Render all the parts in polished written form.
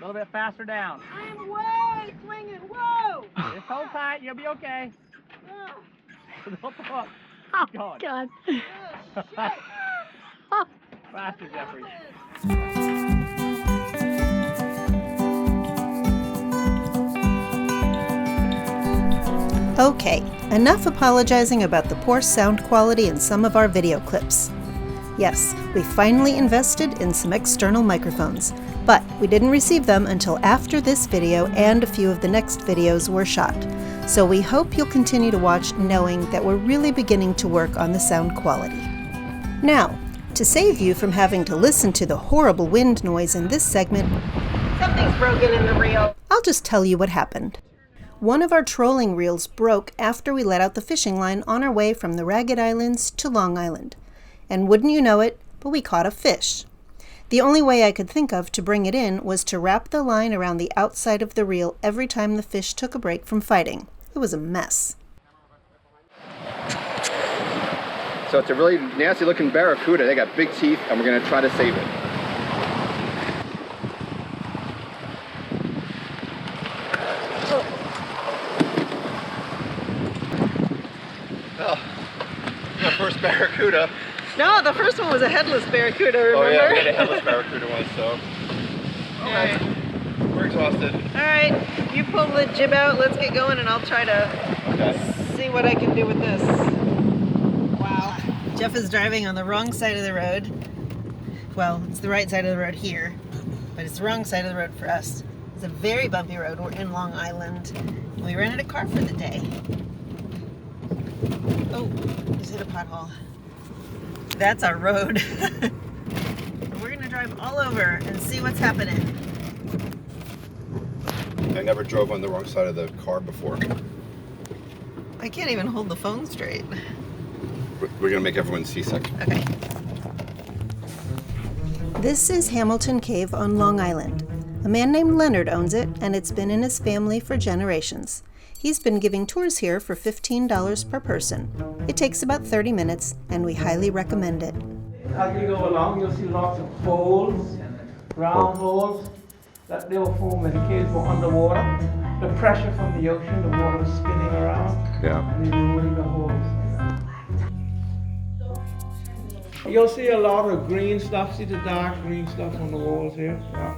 A little bit faster down. I'm way swinging. Whoa! Just hold tight. You'll be okay. Don't pull up. Oh, Keep going. God. Faster, Jeffrey. Okay, enough apologizing about the poor sound quality in some of our video clips. Yes, we finally invested in some external microphones, but we didn't receive them until after this video and a few of the next videos were shot. So we hope you'll continue to watch knowing that we're really beginning to work on the sound quality. Now, to save you from having to listen to the horrible wind noise in this segment, Something's broken in the reel. I'll just tell you what happened. One of our trolling reels broke after we let out the fishing line on our way from the Ragged Islands to Long Island. And wouldn't you know it, but we caught a fish. The only way I could think of to bring it in was to wrap the line around the outside of the reel every time the fish took a break from fighting. It was a mess. So it's a really nasty looking barracuda. They got big teeth and we're gonna try to save it. Well, the first barracuda. No, the first one was a headless barracuda, remember? Oh yeah, we had a headless barracuda once, so. Okay, we're exhausted. All right, you pull the jib out, let's get going, and I'll try to see what I can do with this. Wow. Jeff is driving on the wrong side of the road. Well, it's the right side of the road here, but it's the wrong side of the road for us. It's a very bumpy road. We're in Long Island. We rented a car for the day. Oh, just hit a pothole. That's our road. We're gonna drive all over and see what's happening. I never drove on the wrong side of the car before. I can't even hold the phone straight. We're gonna make everyone seasick. Okay. This is Hamilton Cave on Long Island. A man named Leonard owns it, and it's been in his family for generations. He's been giving tours here for $15 per person. It takes about 30 minutes, and we highly recommend it. As you go along, you'll see lots of holes, round holes, that they will form when the caves go underwater. The pressure from the ocean, the water is spinning around, Yeah. and they're rolling the holes. You'll see a lot of green stuff, see the dark green stuff on the walls here. Yeah.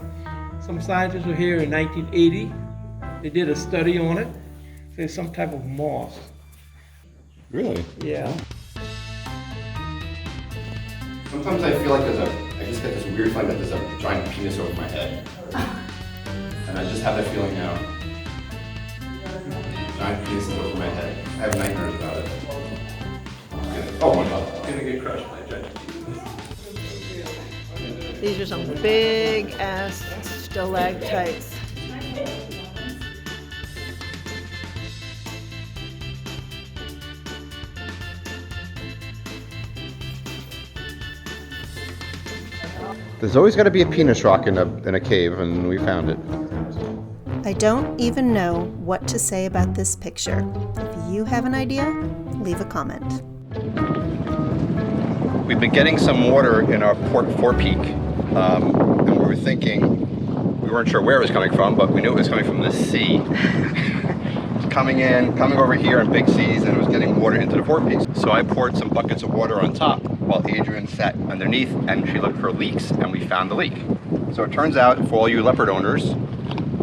Some scientists were here in 1980. They did a study on it. There's some type of moss. Really? Yeah. Sometimes I feel like I just get this weird feeling that there's a giant penis over my head. And I just have that feeling now. Giant penis over my head. I have nightmares about it. Oh my god. I'm gonna get crushed by a giant penis. These are some big ass stalactites. There's always got to be a penis rock in a cave, and we found it. I don't even know what to say about this picture. If you have an idea, leave a comment. We've been getting some water in our port forepeak, and we were thinking, we weren't sure where it was coming from, but we knew it was coming from the sea. Coming over here in big seas, and it was getting water into the forepeak. So I poured some buckets of water on top while Adrian sat underneath, and she looked for leaks, and we found the leak. So it turns out, for all you Leopard owners,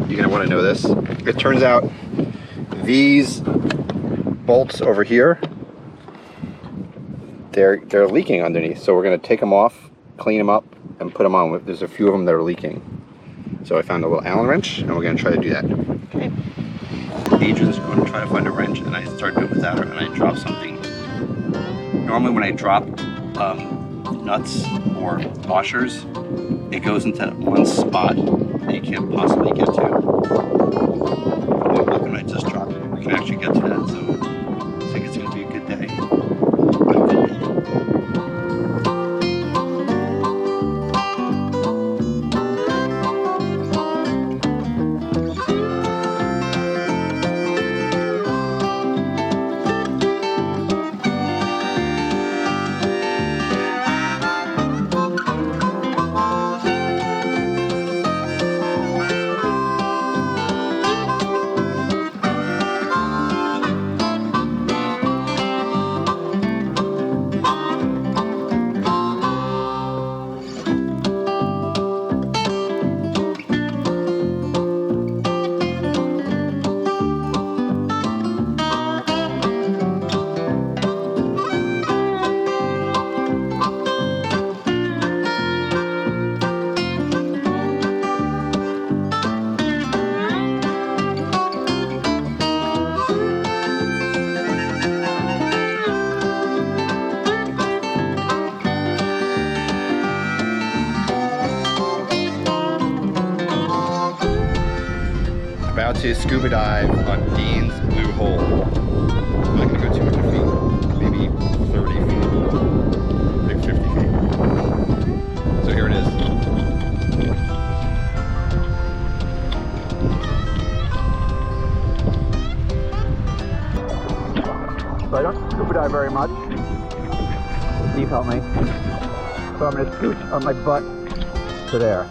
you're gonna want to know this. It turns out these bolts over here, they're leaking underneath. So we're gonna take them off, clean them up, and put them on. There's a few of them that are leaking. So I found a little Allen wrench, and we're gonna try to do that. Okay. Adrian's going to try to find a wrench, and I started doing it without her, and I dropped something. Normally when I drop nuts or washers, it goes into that one spot that you can't possibly get to. But look, when I just dropped it, we can actually get to that, so I think it's going to be a good day. about to scuba dive on Dean's Blue Hole. I'm not gonna go 200 feet, maybe 30 feet, maybe 50 feet. So here it is. So I don't scuba dive very much. Steve helped me. So I'm gonna scooch on my butt to there.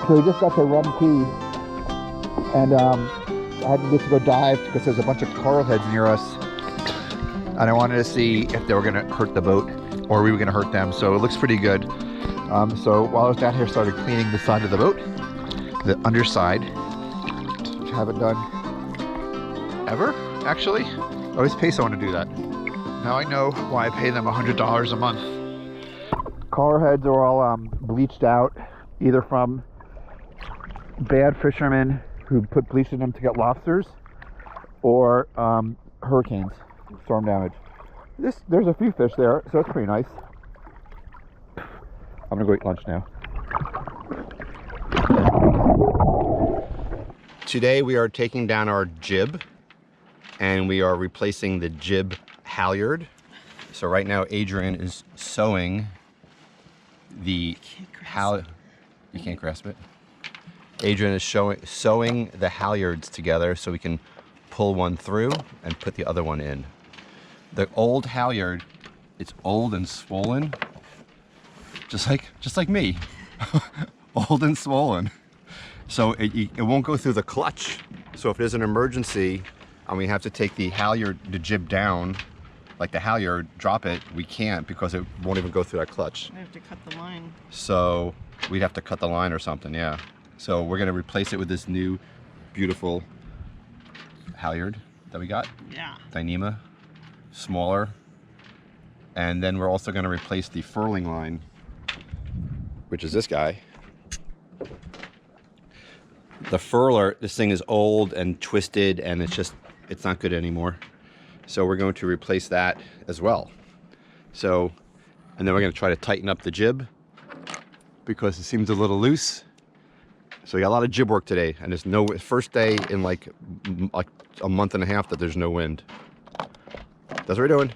So we just got to Rum Cay, and I had to go dive because there's a bunch of coral heads near us, and I wanted to see if they were going to hurt the boat or we were going to hurt them. So it looks pretty good. So while I was down here, I started cleaning the side of the boat, the underside, which I haven't done ever, actually. I always pay someone to do that. Now I know why I pay them $100 a month. Coral heads are all bleached out, either from bad fishermen who put bleach in them to get lobsters, or hurricanes, storm damage. There's a few fish there, so it's pretty nice. I'm gonna go eat lunch now. Today we are taking down our jib, and we are replacing the jib halyard. So right now Adrian is sewing the halyard. You can't grasp it. Adrian is sewing the halyards together so we can pull one through and put the other one in. The old halyard, it's old and swollen, just like me, old and swollen. So it won't go through the clutch. So if there's an emergency and we have to take the halyard, the jib down, like the halyard, drop it, we can't because it won't even go through that clutch. We have to cut the line. So we'd have to cut the line or something, yeah. So we're gonna replace it with this new, beautiful halyard that we got. Yeah. Dyneema, smaller. And then we're also gonna replace the furling line, which is this guy. The furler, this thing is old and twisted and it's not good anymore. So we're going to replace that as well. So, and then we're gonna try to tighten up the jib because it seems a little loose. So we got a lot of jib work today, and there's no, first day in like a month and a half that there's no wind. That's what we're doing.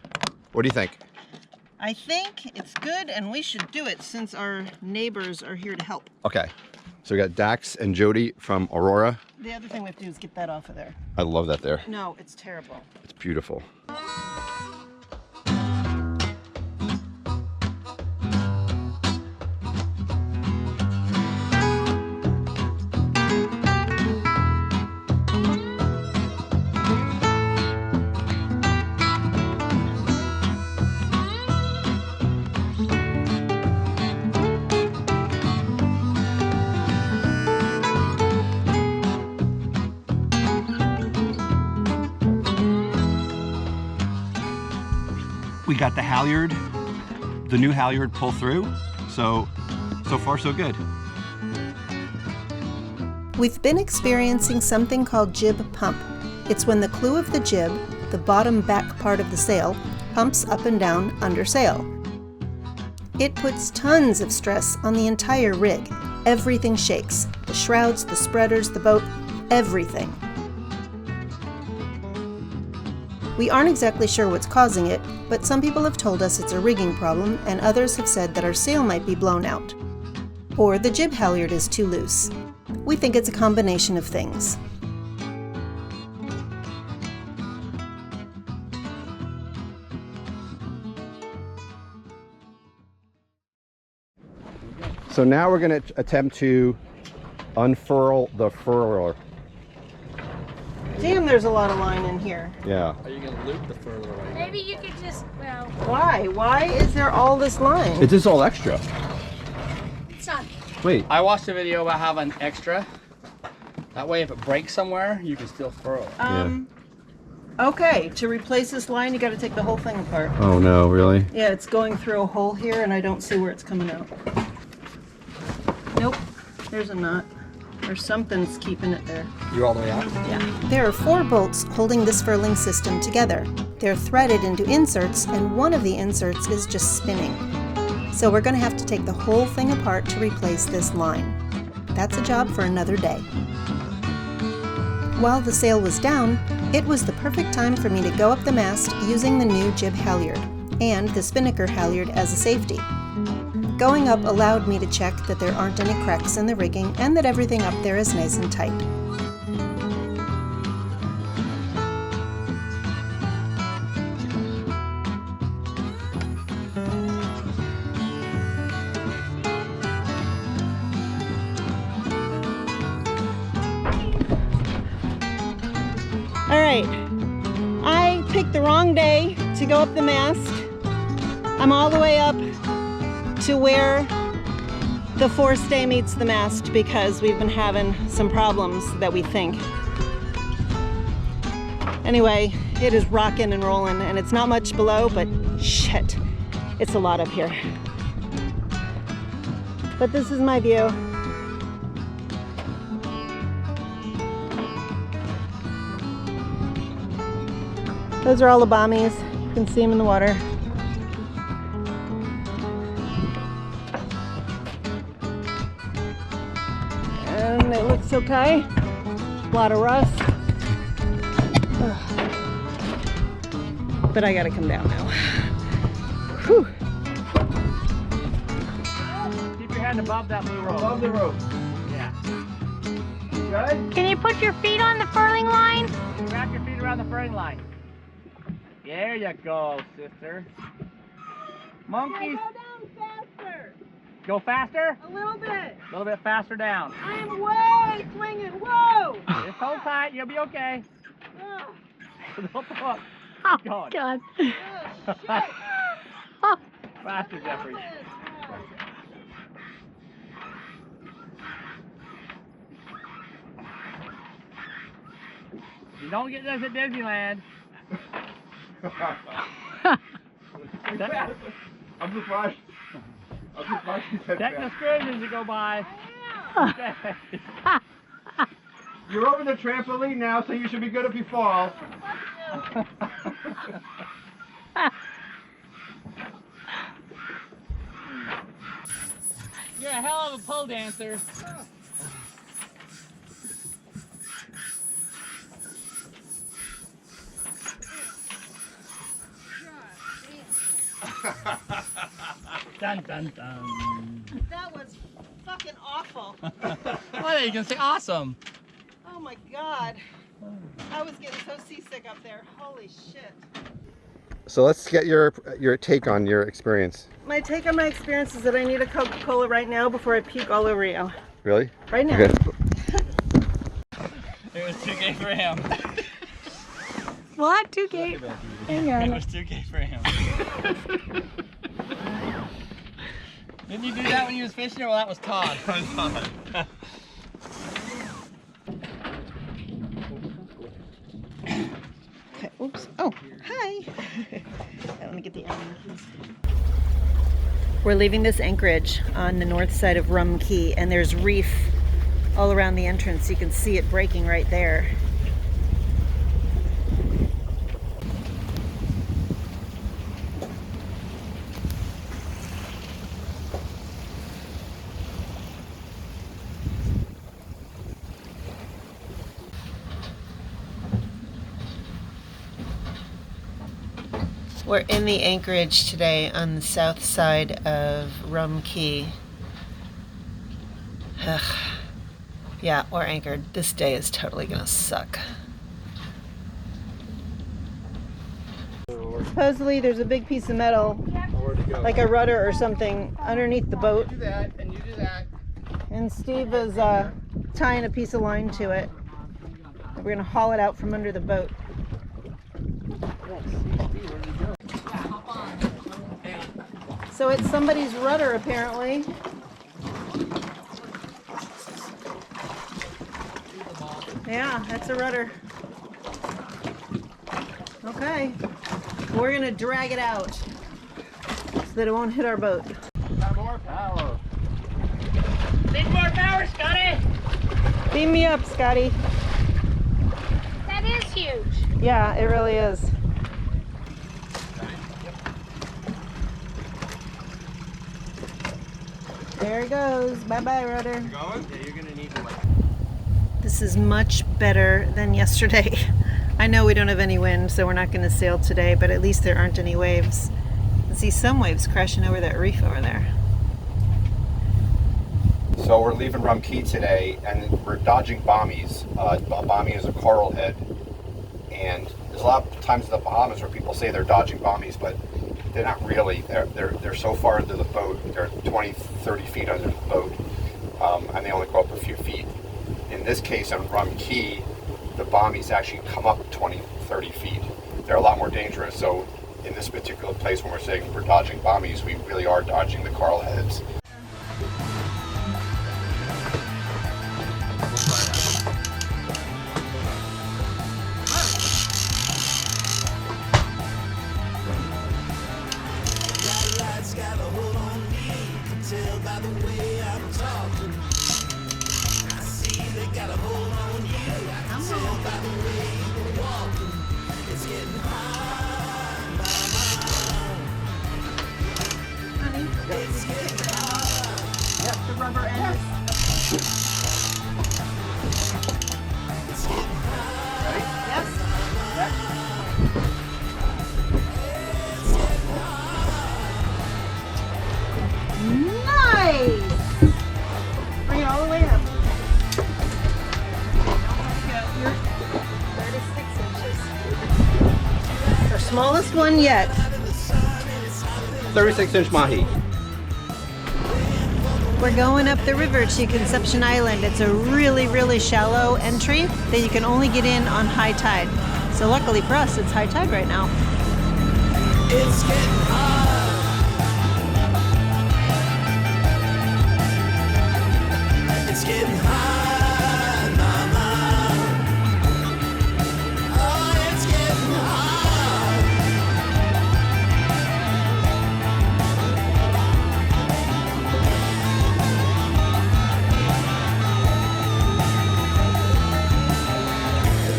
What do you think? I think it's good, and we should do it since our neighbors are here to help. Okay. So we got Dax and Jody from Aurora. The other thing we have to do is get that off of there. I love that there. No, it's terrible. It's beautiful. We got the halyard, the new halyard pull through, so far so good. We've been experiencing something called jib pump. It's when the clew of the jib, the bottom back part of the sail, pumps up and down under sail. It puts tons of stress on the entire rig. Everything shakes. The shrouds, the spreaders, the boat, everything. We aren't exactly sure what's causing it, but some people have told us it's a rigging problem, and others have said that our sail might be blown out. Or the jib halyard is too loose. We think it's a combination of things. So now we're going to attempt to unfurl the furler. Damn, there's a lot of line in here. Yeah. Are you gonna loop the further away? Maybe you could just, well, Why? Why is there all this line? It's just all extra. it's not. Wait. I watched a video about having extra. That way, if it breaks somewhere, you can still furl it. Okay, to replace this line, you got to take the whole thing apart. Oh no, really? Yeah, it's going through a hole here, and I don't see where it's coming out. Nope, there's a knot. Or something's keeping it there. You're all the way out? Yeah. There are 4 bolts holding this furling system together. They're threaded into inserts, and one of the inserts is just spinning. So we're going to have to take the whole thing apart to replace this line. That's a job for another day. While the sail was down, it was the perfect time for me to go up the mast using the new jib halyard and the spinnaker halyard as a safety. Going up allowed me to check that there aren't any cracks in the rigging and that everything up there is nice and tight. All right, I picked the wrong day to go up the mast. I'm all the way up to where the forestay meets the mast because we've been having some problems that we think. Anyway, it is rocking and rolling and it's not much below, but shit, it's a lot up here. But this is my view. Those are all the bommies. You can see them in the water. And it looks okay. A lot of rust. Ugh. But I gotta come down now. Whew. Keep your hand above that blue rope. Above the rope. Yeah. Good? Can you put your feet on the furling line? Wrap your feet around the furling line. There you go, sister. Monkeys. Go down faster. Go faster? A little bit. A little bit faster down. I'm way swinging. Whoa! Just hold tight. You'll be okay. Ugh. Don't pull up. Oh, Keep going. God. Oh, shit. Faster, Jeffrey. You don't get this at Disneyland. I'm surprised. I'm surprised you said Check the that. screws as you go by. Okay. You're over the trampoline now, so you should be good if you fall. You're a hell of a pole dancer. Dun dun dun. That was fucking awful. Well, you can say awesome. Oh my God. I was getting so seasick up there. Holy shit. So let's get your take on your experience. My take on my experience is that I need a Coca-Cola right now before I puke all over you. Really? Right now. Okay. It was 2K for him. What? 2K? Hang It on. was 2K for him. Didn't you do that when you was fishing? Well, that was Todd. Okay, oops. Oh, hi. I want to get the angle, please. We're leaving this anchorage on the north side of Rum Cay, and there's reef all around the entrance. You can see it breaking right there. We're in the anchorage today on the south side of Rum Cay. Yeah, we're anchored. This day is totally gonna suck. Supposedly there's a big piece of metal, like a rudder or something, underneath the boat. Do that, and you do that. And Steve is tying a piece of line to it. We're gonna haul it out from under the boat. So it's somebody's rudder apparently. Yeah, that's a rudder. Okay. We're gonna drag it out so that it won't hit our boat. More power. Need more power, Scotty. Beam me up, Scotty. That is huge. Yeah, it really is. There it goes. Bye-bye, rudder. Going? Yeah, you're gonna need more. This is much better than yesterday. I know we don't have any wind, so we're not going to sail today, but at least there aren't any waves. I see some waves crashing over that reef over there. So we're leaving Rum Cay today, and we're dodging bommies. A bommie is a coral head, and there's a lot of times in the Bahamas where people say they're dodging bommies, but they're not really. They're so far into the boat, they're 20, 30 feet under the boat, and they only go up a few feet. In this case, on Rum Cay, the bommies actually come up 20, 30 feet. They're a lot more dangerous, so in this particular place when we're saying we're dodging bommies, we really are dodging the coral heads. Nice! Bring it all the way up. You're 36 inches. Our smallest one yet. 36-inch Mahi. We're going up the river to Conception Island. It's a really, really shallow entry that you can only get in on high tide. So luckily for us, it's high tide right now. It's getting hard. It's getting hard, mama. Oh, it's getting hard.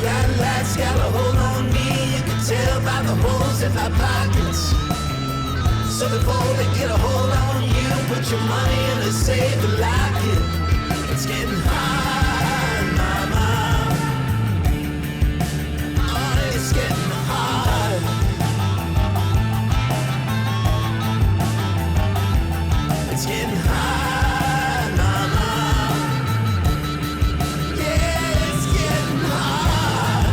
That light's got a hold on me. You can tell by the holes in my pockets. So before they get a hold on you, put your money in a safe and lock it. It's getting hard, mama. Oh, it's getting hard. It's getting hard, mama. Yeah, it's getting hard.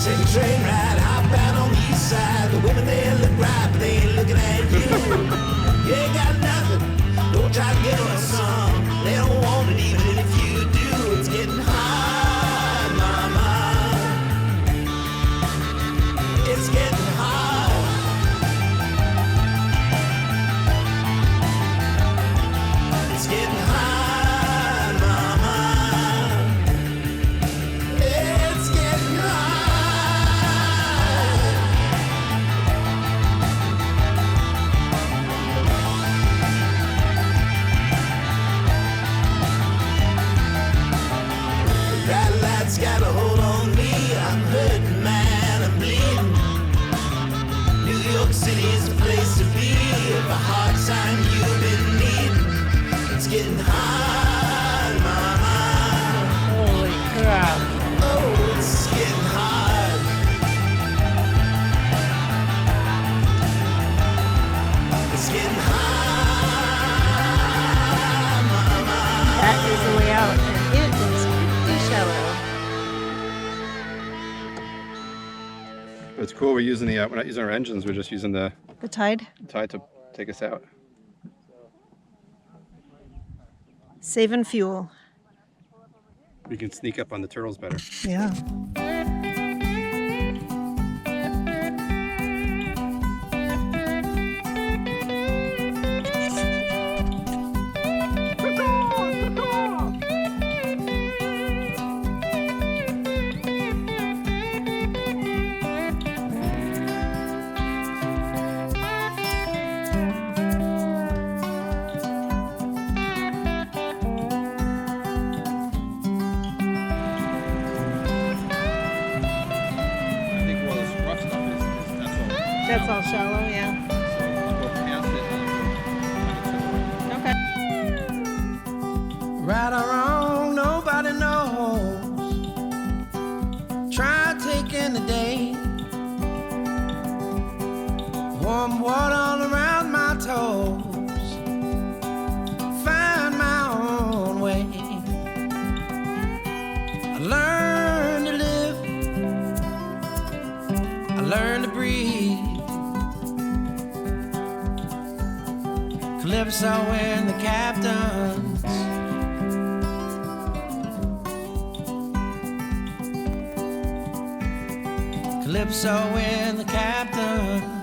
Take a It's cool. We're using the we're not using our engines. We're just using the tide. tide to take us out. Saving fuel. We can sneak up on the turtles better. Yeah. That's all shallow, yeah. Okay. Right or wrong, nobody knows. Try taking the day. Warm water all around my toes. Find my own way. I learned to live. I learned to breathe. Calypso and the captains. Calypso and the captains.